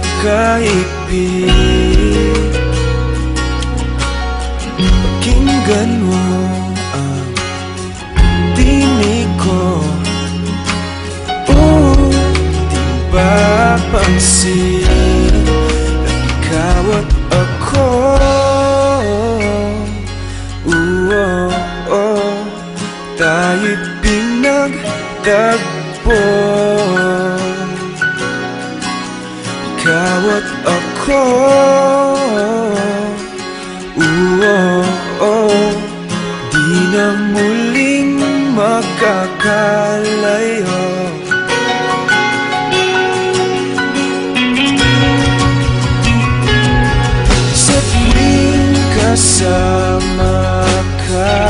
magkaibig. Pakinggan mo ang tinig ko, di ba pansin na ikaw at ako, tayo'y pinagtagpo. Ikaw at ako, di na muling magkakalayo. Sa tuwing kasama ka,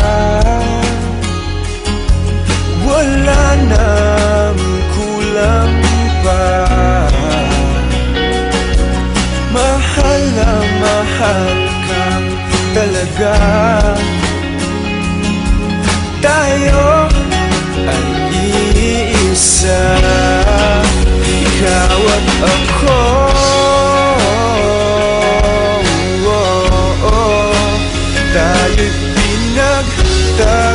wala nang kulang pa. Mahal na mahal kang talaga. Tayo ay iisa, ikaw at ako. Tayo'y pinagtagpo.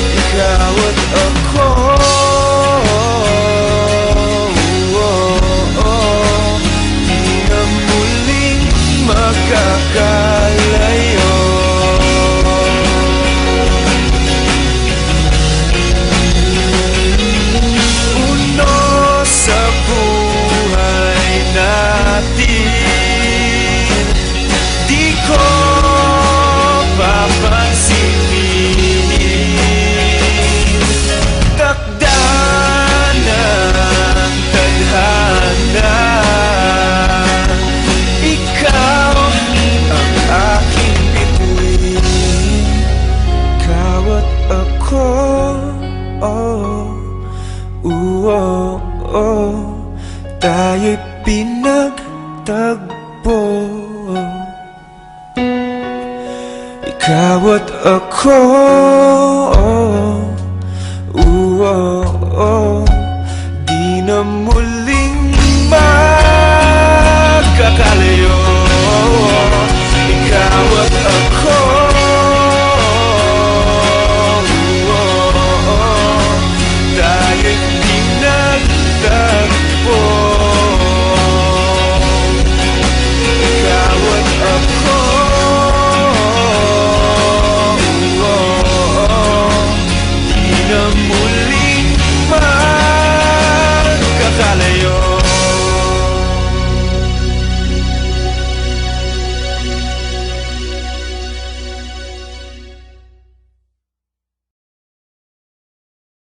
Ikaw at ako, di na muling magkakalayo. Uno sa buhay natin, di ko papansinin. Takda ng tadhana, ikaw ang aking bituin. Ikaw at ako, tayo'y pinagtagpo. Ikaw at ako,